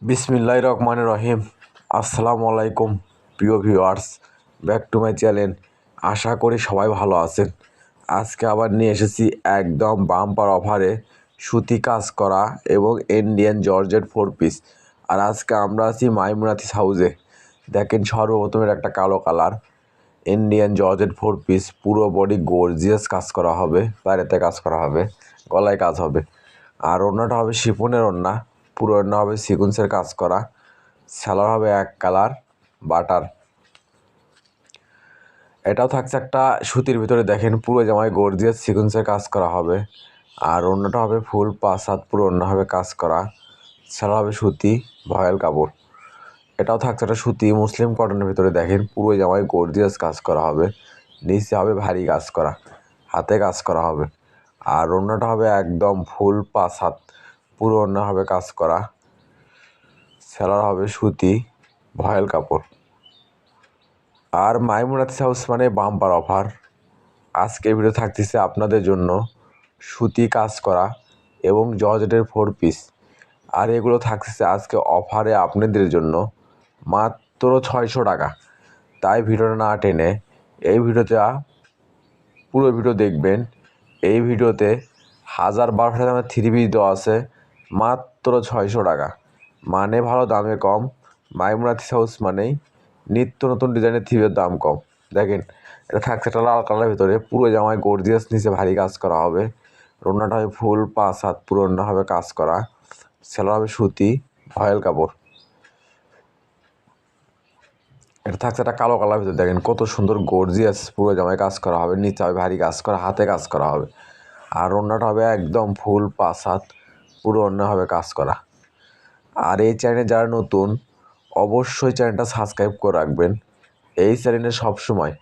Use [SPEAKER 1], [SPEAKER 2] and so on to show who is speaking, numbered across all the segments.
[SPEAKER 1] বিসমিল্লাহির রহমানির রহিম। আসসালামু আলাইকুম প্রিয় viewers, back to my channel. আশা করি সবাই ভালো আছেন। আজকে আবার নিয়ে এসেছি একদম বাম্পার অফারে সুতি কাজ করা এবং ইন্ডিয়ান জর্জেট 4 পিস। আর আজকে আমরা আছি মাইমুনাথিস হাউসে। দেখেন, সর্বপ্রথমের একটা কালো কালার ইন্ডিয়ান জর্জেট 4 পিস, পুরো বডি গর্জিয়াস কাজ করা হবে, বাইরেতে কাজ করা হবে, গলায় কাজ হবে। আর ওড়নাটা হবে শিফনের ওড়না, পুরো ওড়না হবে সিকুয়েন্সের কাজ করা, সালোয়ার হবে এক কালার বাটার। এটাও থাকছে একটা সুতির ভিতরে, দেখেন পুরো জামায় গর্জিয়াস সিকুয়েন্সের কাজ করা হবে। আর ওড়নাটা হবে ফুল 5 হাত, পুরো ওড়না হবে কাজ করা, সালোয়ার হবে সুতি ভয়েল কাপড়। এটাও থাকছে একটা সুতি মুসলিম কটনের ভিতরে, দেখেন পুরো জামায় গর্জিয়াস কাজ করা হবে, নিচে হবে ভারী কাজ করা, হাতে কাজ করা হবে। আর ওড়নাটা হবে একদম ফুল 5 হাত, পুরো ওড়না হবে কাজ করা, সালোয়ার হবে সুতি ভয়েল কাপড়। আর মাইমুনাথিস হাউস মানে বাম্পার অফার। আজকের ভিডিও থাকতেছে আপনাদের জন্য সুতি কাজ করা এবং জর্জেটের 4 পিস। আর এগুলো থাকতেছে আজকে অফারে আপনাদের জন্য মাত্র 600 টাকা। তাই ভিডিওটা না টেনে এই ভিডিওটা পুরো ভিডিও দেখবেন। এই ভিডিওতে 1000-1200 দামের 3 পিস দেওয়া আছে মাত্র 600 টাকা। মানে ভালো, দামে কম। মাইমুনাথিস হাউস মানেই নিত্য নতুন ডিজাইনের 3 পিসের দাম কম। দেখেন, এটা থাকছে একটা লাল কালারের ভিতরে, পুরো জামায় গর্জিয়াস, নিচে ভারী কাজ করা হবে। ওড়নাটা হবে ফুল 5 হাত, পুরো ওড়না হবে কাজ করা, সালোয়ার হবে সুতি ভয়েল কাপড়। এটা থাকছে একটা কালো কালার ভিতরে, দেখেন কত সুন্দর গর্জিয়াস, পুরো জামায় কাজ করা হবে, নিচে হবে ভারী কাজ করা, হাতে কাজ করা হবে। আর ওড়নাটা হবে একদম ফুল 5 হাত, পুরো ওড়না হবে কাজ করা। আর এই চ্যানেলে যারা নতুন, অবশ্যই চ্যানেলটা সাবস্ক্রাইব করে রাখবেন। এই চ্যানেলে সবসময়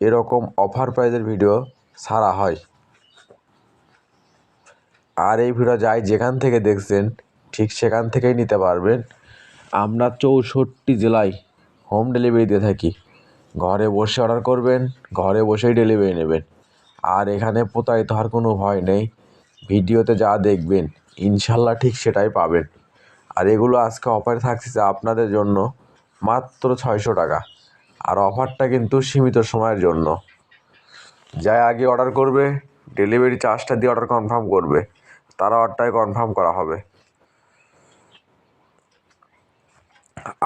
[SPEAKER 1] এরকম অফার প্রাইজের ভিডিও ছাড়া হয়। আর এই ভিডিও যাই যেখান থেকে দেখছেন ঠিক সেখান থেকেই নিতে পারবেন। আমরা 64 জেলায় হোম ডেলিভারি দিয়ে থাকি। ঘরে বসে অর্ডার করবেন, ঘরে বসেই ডেলিভারি নেবেন। আর এখানে প্রতারিত হওয়ার কোনো ভয় নেই। ভিডিওতে যা দেখবেন ইনশাল্লাহ ঠিক সেটাই পাবেন। আর এগুলো আজকে অফারে থাকছে আপনাদের জন্য মাত্র 600 টাকা। আর অফারটা কিন্তু সীমিত সময়ের জন্য। যাই আগে অর্ডার করবে, ডেলিভারি চার্জটা দিয়ে অর্ডার কনফার্ম করবে, তারা অর্ডারটাই কনফার্ম করা হবে।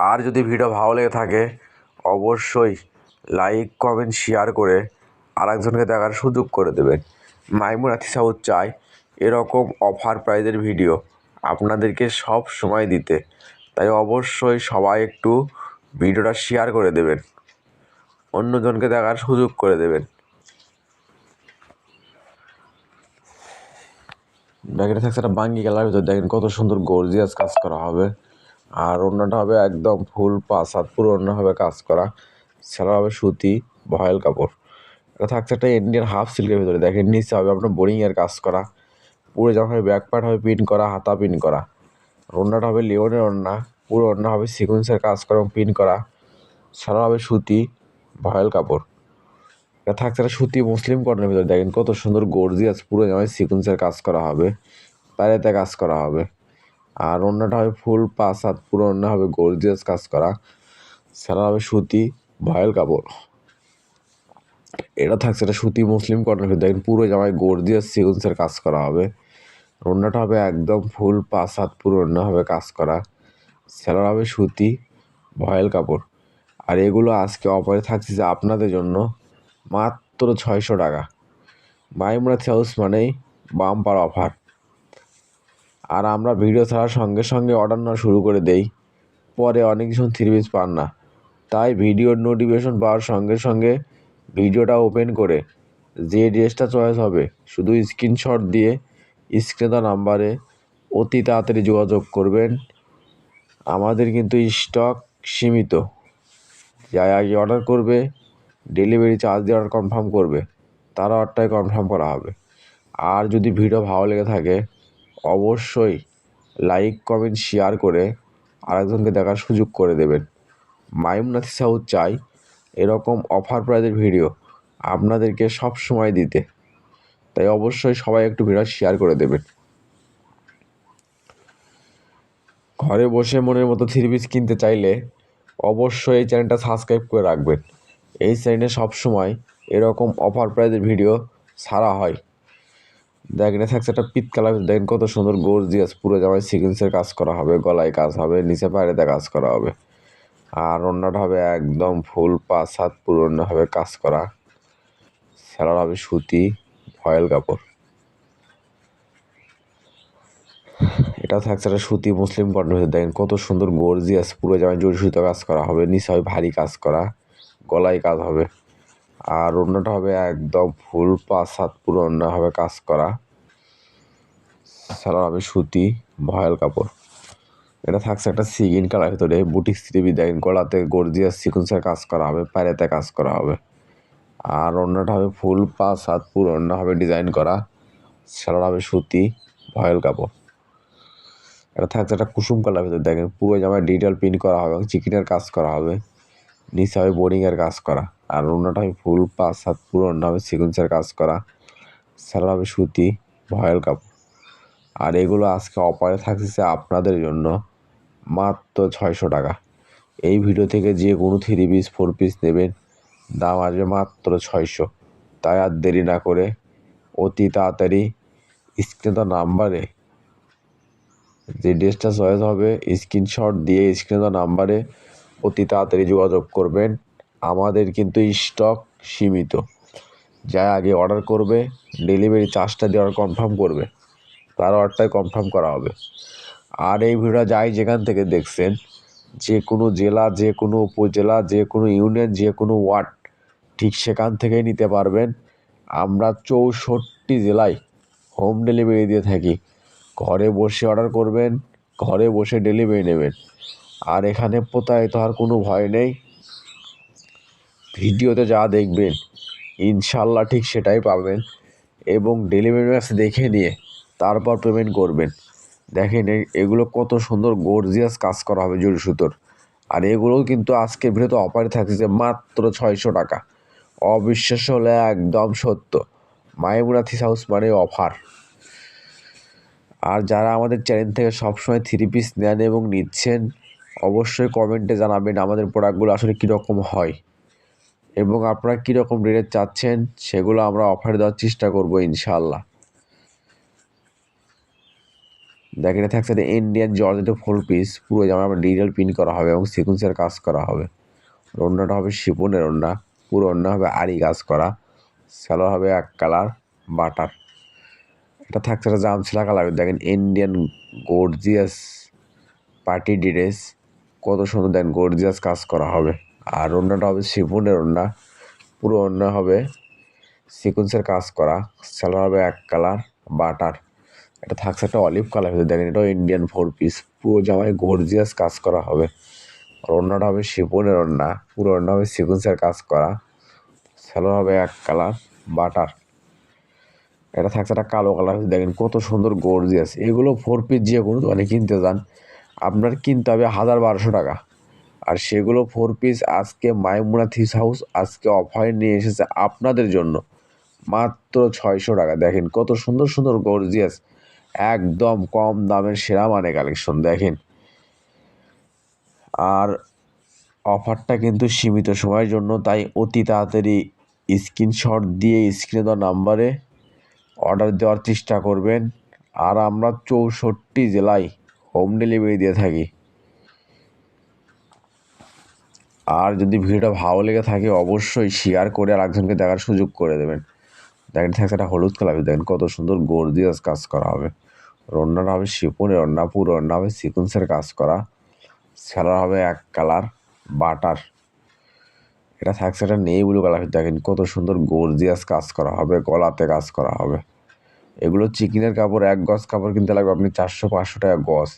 [SPEAKER 1] আর যদি ভিডিও ভালো লেগে থাকে অবশ্যই লাইক কমেন্ট শেয়ার করে আরেকজনকে দেখার সুযোগ করে দেবেন। মাইমুনাথিস হাউস চাই এরকম অফার প্রাইজের ভিডিও আপনাদেরকে সব সময় দিতে। তাই অবশ্যই সবাই একটু ভিডিওটা শেয়ার করে দেবেন, অন্যজনকে দেখার সুযোগ করে দেবেন। ব্যাগেটা থাকছে একটা বাঙ্গি কালার ভিতর, দেখেন কত সুন্দর গর্জিয়াস কাজ করা হবে। আর ওড়নাটা হবে একদম ফুল 5 হাত, পুরো ওড়না হবে কাজ করা, সালোয়ার হবে সুতি ভয়েল কাপড়। এটা থাকছে একটা ইন্ডিয়ান হাফ সিল্কের ভিতরে, দেখেন নিচে হবে আপনার বোরিংয়ের কাজ করা, পুরো জামা হবে ব্যাক পার্ট হবে পিন করা, হাতা পিন করা। ওড়নাটা হবে লিওনের ওড়না, পুরো ওড়না হবে সিকুয়েন্সের কাজ করা এবং পিন করা, সালোয়ার হবে সুতি ভয়েল কাপড়। এটা থাকছে একটা সুতি মুসলিম কটনের ভিতরে, দেখেন কত সুন্দর গর্জিয়াস, পুরো জামায় সিকুয়েন্সের কাজ করা হবে, পায়েতে কাজ করা হবে। আর ওড়নাটা হবে ফুল 5 হাত, পুরো ওড়না হবে গর্জিয়াস কাজ করা, সালোয়ার হবে সুতি ভয়েল কাপড়। এটা থাকছে একটা সুতি মুসলিম কটনের ভিতরে, দেখেন পুরো জামায় গর্জিয়াস সিকুয়েন্সের কাজ করা হবে। ওড়নাটা হবে একদম ফুল 5 হাত, পুরো ওড়না হবে কাজ করা, সালোয়ার হবে সুতি ভয়েল কাপড়। আর এগুলো আজকে অফারে থাকছে আপনাদের জন্য মাত্র 600 টাকা। মাইমুনাথিস হাউস মানেই বাম্পার অফার। আর আমরা ভিডিও ছাড়ার সঙ্গে সঙ্গে অর্ডার নেওয়া শুরু করে দেই, পরে অনেক কিছু 3 পিস পান না। তাই ভিডিওর নোটিফিকেশন পাওয়ার সঙ্গে সঙ্গে ভিডিওটা ওপেন করে যে ড্রেসটা চয়েস হবে শুধু স্ক্রিনশট দিয়ে স্ক্রিনে দেওয়া নাম্বারে অতি তাড়াতাড়ি যোগাযোগ করবেন। আমাদের কিন্তু স্টক সীমিত। যাই আগে অর্ডার করবে, ডেলিভারি চার্জ দিয়ে অর্ডার কনফার্ম করবে, তারা অর্ডারটাই কনফার্ম করা হবে। আর যদি ভিডিও ভালো লেগে থাকে অবশ্যই লাইক কমেন্ট শেয়ার করে আরেকজনকে দেখার সুযোগ করে দেবেন। মাইমুনাথিস হাউস চাই এরকম অফার প্রাইজের ভিডিও আপনাদেরকে সব সময় দিতে। তাই অবশ্যই সবাই একটু ভিডিও শেয়ার করে দেবেন। ঘরে বসে মনের মতো থ্রি পিস কিনতে চাইলে অবশ্যই এই চ্যানেলটা সাবস্ক্রাইব করে রাখবেন। এই চ্যানেলে সবসময় এরকম অফার প্রাইজের ভিডিও ছাড়া হয়। দেখেন থাকছে একটা পিত কালার, দেখেন কত সুন্দর গর্জিয়াস, পুরো জামায় সিকোয়েন্সের কাজ করা হবে, গলায় কাজ হবে, নিচে পায়রেতে কাজ করা হবে। আর ওড়নাটা হবে একদম ফুল 5 হাত পুরো ওড়না হবে কাজ করা। সেলার হবে সুতি ভয়েল কাপড়। এটা থাকছে একটা সুতি মুসলিম কটন। দেখেন কত সুন্দর গর্জিয়াস, পুরো জামায় জড়ি সুতো কাজ করা হবে, নিচে হবে ভারী কাজ করা, গলায় কাজ হবে। আর ওড়নাটা হবে একদম ফুল 5 হাত পুরো ওড়না হবে কাজ করা। সেলার হবে সুতি ভয়েল কাপড়। এটা থাকছে একটা সিগিন কালার ভিতরে বুটিক থ্রি, দেখেন গলাতে গর্জিয়াস সিকোয়েন্সের কাজ করা হবে, পায়রেতে কাজ করা হবে। আর ওড়নাটা হবে ফুল 5 হাত পুরো ওড়না হবে ডিজাইন করা। সেলার হবে সুতি ভয়েল কাপড়। এটা থাকছে একটা কুসুম কালার ভিতরে, দেখেন পুরো জামায় ডিটেল প্রিন্ট করা হবে এবং চিকেনের কাজ করা হবে, নিচে হবে বোর্ডিংয়ের কাজ করা। আর ওড়নাটা হবে ফুল 5 হাত পুরো ওড়না হবে সিকোয়েন্সের কাজ করা। সেলার হবে সুতি ভয়েল কাপড়। আর এগুলো আজকে অফারে থাকছে আপনাদের জন্য মাত্র 600 টাকা। এই ভিডিও থেকে যে কোনো 3 পিস 4 পিস নেবেন, দাম আসবে মাত্র 600। তাই আর দেরি না করে অতি তাড়াতাড়ি স্ক্রিনে নাম্বারে যে ড্রেসটা চয়েস হবে স্ক্রিনশট দিয়ে স্ক্রিনে নাম্বারে অতি তাড়াতাড়ি যোগাযোগ করবেন। আমাদের কিন্তু স্টক সীমিত, যা আগে অর্ডার করবে ডেলিভারি চার্জটা দেওয়ার কনফার্ম করবে, তার অর্ডারটাই কনফার্ম করা হবে। আর এই ভিডিও যাই যেখান থেকে দেখছেন, যে কোনো জেলা, যে কোনো উপজেলা, যে কোনো ইউনিয়ন, যে কোনো ওয়ার্ড, ঠিক সেখান থেকেই নিতে পারবেন। আমরা 64 জেলায় হোম ডেলিভারি দিয়ে থাকি। ঘরে বসে অর্ডার করবেন, ঘরে বসে ডেলিভারি নেবেন। আর এখানে প্রতারিত হওয়ার কোনো ভয় নেই। ভিডিওতে যা দেখবেন ইনশাল্লাহ ঠিক সেটাই পাবেন, এবং ডেলিভারি ম্যাচ দেখে নিয়ে তারপর পেমেন্ট করবেন। দেখেন এগুলো কত সুন্দর গর্জিয়াস কাজ করা হবে জড়ি সুতোর। আর এগুলোও কিন্তু আজকের ভিডিওতে অফারে থাকছে মাত্র 600 টাকা। অবিশ্বাস্য হলে একদম সত্য, মাইমুনা থ্রি হাউস মানে অফার। আর যারা আমাদের চ্যানেল থেকে সবসময় 3 পিস নেন এবং নিচ্ছেন, অবশ্যই কমেন্টে জানাবেন আমাদের প্রোডাক্টগুলো আসলে কীরকম হয় এবং আপনারা কীরকম রেটে চাচ্ছেন, সেগুলো আমরা অফারে দেওয়ার চেষ্টা করব ইনশাআল্লাহ। দেখেন থাকছে ইন্ডিয়ান জর্জেটের 4 পিস, পুরো জামা আমরা ডিজিটাল প্রিন্ট করা হবে এবং সিকোয়েন্সের কাজ করা হবে। ওড়নাটা হবে শিফনের ওড়না, পুরো ওড়না হবে আরি কাজ করা। সালোয়ার হবে এক কালার বাটার। এটা থাকছে একটা জামছিলা কালার, দেখেন ইন্ডিয়ান গর্জিয়াস পার্টি ড্রেস, কত সুন্দর দেখেন গর্জিয়াস কাজ করা হবে। আর ওড়নাটা হবে শিফনের ওড়না, পুরো ওড়না হবে সিকোয়েন্সের কাজ করা। সালোয়ার হবে এক কালার বাটার। এটা থাকছে একটা অলিভ কালার, দেখেন এটাও ইন্ডিয়ান 4 পিস, পুরো জামায় গর্জিয়াস কাজ করা হবে। আর ওড়নাটা হবে শিফনের ওড়না, পুরো ওড়না হবে সিকোয়েন্সের কাজ করা। সালোয়ার হবে এক কালার বাটার। এটা থাকছে একটা কালো কালার, দেখেন কত সুন্দর গর্জিয়াস। এগুলো 4 পিস যে কোনো দোকানে কিনতে যান আপনার কিনতে হবে 1000-1200 টাকা। আর সেগুলো 4 পিস আজকে মাইমুনা থ্রি হাউস আজকে অফারে নিয়ে এসেছে আপনাদের জন্য মাত্র 600 টাকা। দেখেন কত সুন্দর সুন্দর গর্জিয়াস, একদম কম দামের সেরা মানে কালেকশন দেখেন। আর অফারটা কিন্তু সীমিত সময়ের জন্য, তাই অতি তাড়াতাড়ি স্ক্রিনশট দিয়ে স্ক্রিনে দেওয়া নাম্বারে অর্ডার দেওয়ার চেষ্টা করবেন। আর আমরা 64 জেলায় হোম ডেলিভারি দিয়ে থাকি। আর যদি ভিডিওটা ভালো লেগে থাকে অবশ্যই শেয়ার করে আর একজনকে দেখার সুযোগ করে দেবেন। দেখেন থাকছে একটা হলুদ কালার, দেখেন কত সুন্দর গর্জিয়াস কাজ করা হবে। ওড়নাটা হবে শিফনের ওড়না, পুরো ওড়না হবে সিকোয়েন্সের কাজ করা। সেলার হবে এক কালার বাটার। এটা থাকছে একটা নেই ব্লু কালার, দেখেন কত সুন্দর গর্জিয়াস কাজ করা হবে, গলাতে কাজ করা হবে। এগুলো চিকেনের কাপড়, 1 গজ কাপড় কিনতে লাগবে আপনি 400-500 টাকা গজ।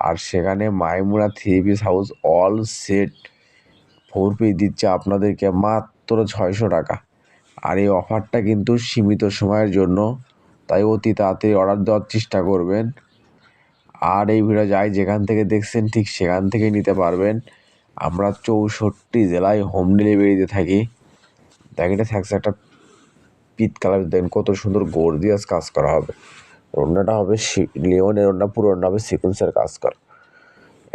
[SPEAKER 1] আর সেখানে মাইমুনা 3 piece house all set 4 piece দিচ্ছে আপনাদেরকে মাত্র 600 টাকা। আর এই অফারটা কিন্তু সীমিত সময়ের জন্য, তাই অতি তাড়াতাড়ি অর্ডার দেওয়ার চেষ্টা করবেন। আর এই ভিডিও যাই যেখান থেকে দেখছেন ঠিক সেখান থেকেই নিতে পারবেন। আমরা 64 জেলায় হোম ডেলিভারি দিয়ে থাকি। দেখেন থাকছে একটা পিত কালার, দেখেন কত সুন্দর গর্জিয়াস কাজ করা হবে। ওড়নাটা হবে লিওনের ওড়না, পুরো ওড়না হবে সিকোয়েন্সের কাজ করা।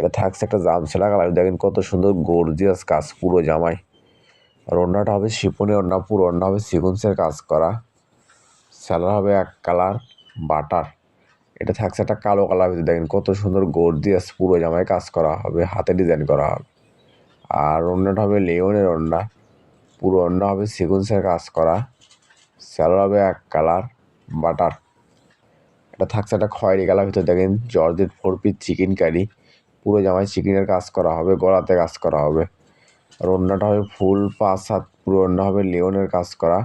[SPEAKER 1] এটা থাকছে একটা জামছেলা কালার, দেখেন কত সুন্দর গর্জিয়াস কাজ পুরো জামায়। আর ওড়নাটা হবে শিফনের ওড়না, পুরো ওড়না হবে সিকোয়েন্সের কাজ করা। স্যালোয়ার হবে এক কালার বাটার। এটা থাকছে একটা কালো কালার ভিতরে, দেখেন কত সুন্দর গর্জিয়াস পুরো জামায় কাজ করা হবে, হাতে ডিজাইন করা হবে। আর ওড়নাটা হবে লিওনের ওড়না, পুরো ওড়না হবে সিকোয়েন্সের কাজ করা। স্যালোয়ার হবে এক কালার বাটার। এটা থাকছে একটা খয়েরি কালার ভিতরে, দেখেন জর্জেট 4 পিস চিকেন কারি, পুরো জামায় চিকেনের কাজ করা হবে, গলাতে কাজ করা হবে। আর ওড়নাটা হবে ফুল 5 হাত, পুরো ওড়না হবে লিওনের কাজ করা।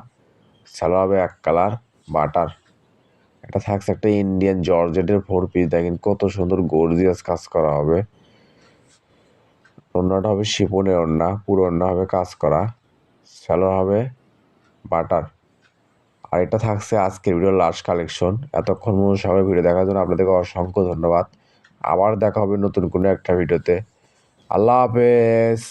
[SPEAKER 1] স্যালোয়ার হবে এক কালার বাটার। এটা থাকছে একটা ইন্ডিয়ান জর্জেটের 4 পিস, দেখেন কত সুন্দর গর্জিয়াস কাজ করা হবে। ওড়নাটা হবে শিফনের ওড়না, পুরো ওড়না হবে কাজ করা। স্যালোয়ার হবে বাটার। আর এটা থাকছে আজকের ভিডিওর লাস্ট কালেকশন। এতক্ষণ সবাই ভিডিও দেখার জন্য আপনাদেরকে অসংখ্য ধন্যবাদ। আবার দেখা হবে নতুন কোনো একটা ভিডিওতে। আল্লাহ হাফেজ।